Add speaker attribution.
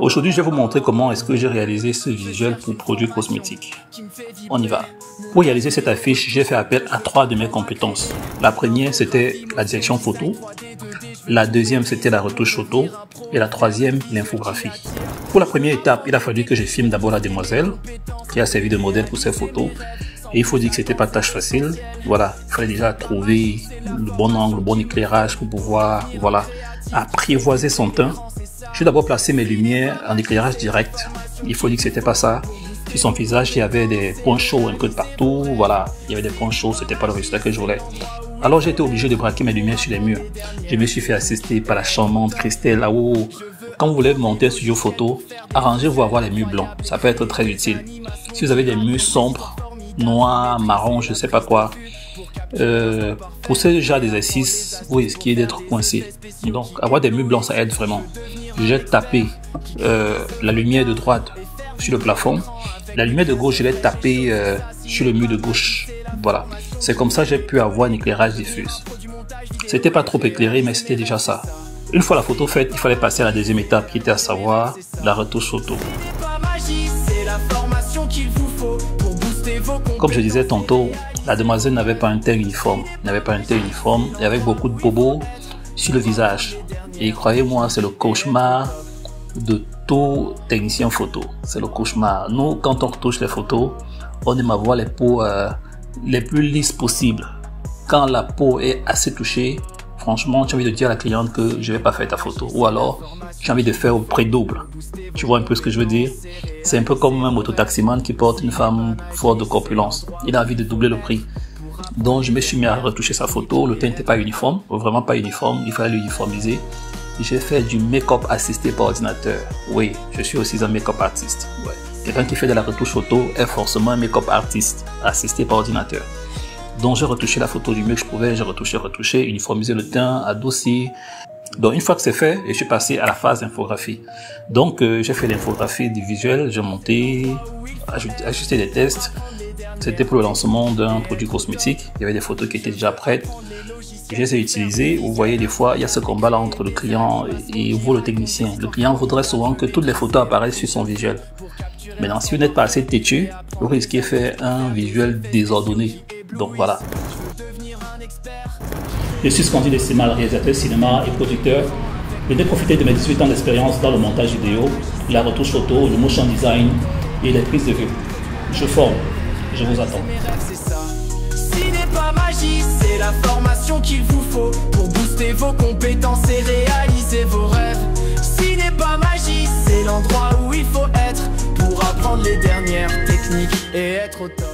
Speaker 1: Aujourd'hui, je vais vous montrer comment est-ce que j'ai réalisé ce visuel pour produits cosmétiques. On y va. Pour réaliser cette affiche, j'ai fait appel à 3 de mes compétences. La première, c'était la direction photo. La deuxième, c'était la retouche photo. Et la troisième, l'infographie. Pour la première étape, il a fallu que je filme d'abord la demoiselle qui a servi de modèle pour ses photos. Et il faut dire que c'était pas tâche facile. Voilà, il fallait déjà trouver le bon angle, le bon éclairage pour pouvoir, voilà, apprivoiser son teint. J'ai d'abord placé mes lumières en éclairage direct. Il faut dire que c'était pas ça. Sur son visage, il y avait des points chauds un peu de partout. Voilà, il y avait des points chauds, c'était pas le résultat que je voulais. Alors j'ai été obligé de braquer mes lumières sur les murs. Je me suis fait assister par la charmante Christelle là-haut. Quand vous voulez monter un studio photo, arrangez-vous à avoir les murs blancs. Ça peut être très utile. Si vous avez des murs sombres, noirs, marron, je sais pas quoi, pour ce genre d'exercice, vous risquez d'être coincé. Donc avoir des murs blancs, ça aide vraiment. J'ai tapé la lumière de droite sur le plafond. La lumière de gauche, je l'ai tapé sur le mur de gauche. Voilà. C'est comme ça que j'ai pu avoir un éclairage diffus. C'était pas trop éclairé, mais c'était déjà ça. Une fois la photo faite, il fallait passer à la deuxième étape qui était à savoir la retouche photo. Comme je disais tantôt, la demoiselle n'avait pas un teint uniforme. Et avec beaucoup de bobos sur le visage. Et croyez-moi, c'est le cauchemar de tout technicien photo. C'est le cauchemar. Nous, quand on retouche les photos, on aime avoir les peaux les plus lisses possibles. Quand la peau est assez touchée, franchement, tu as envie de dire à la cliente que je vais pas faire ta photo. Ou alors, j'ai envie de faire au prix double. Tu vois un peu ce que je veux dire? C'est un peu comme un mototaximan qui porte une femme forte de corpulence. Il a envie de doubler le prix. Donc, je me suis mis à retoucher sa photo. Le teint n'était pas uniforme, vraiment pas uniforme. Il fallait l'uniformiser. J'ai fait du make-up assisté par ordinateur. Oui, je suis aussi un make-up artiste. Ouais. Quelqu'un qui fait de la retouche photo est forcément un make-up artiste assisté par ordinateur. Donc j'ai retouché la photo du mieux que je pouvais, j'ai retouché, uniformisé le teint, adouci. Donc une fois que c'est fait, je suis passé à la phase d'infographie. Donc j'ai fait l'infographie du visuel, j'ai monté, ajusté des tests. C'était pour le lancement d'un produit cosmétique. Il y avait des photos qui étaient déjà prêtes. Je les ai utilisées. Vous voyez, des fois, il y a ce combat-là entre le client et vous, le technicien. Le client voudrait souvent que toutes les photos apparaissent sur son visuel. Maintenant, si vous n'êtes pas assez têtu, vous risquez de faire un visuel désordonné. Donc voilà. Je suis Scandi Decimal, réalisateur cinéma et producteur. Je vais profiter de mes 18 ans d'expérience dans le montage vidéo, la retouche photo, le motion design et les prises de vue. Je forme. Je vous attends.
Speaker 2: Pas magie, c'est la formation qu'il vous faut pour booster vos compétences et réaliser vos rêves. Si n'est pas magie, c'est l'endroit où il faut être pour apprendre les dernières techniques et être au top.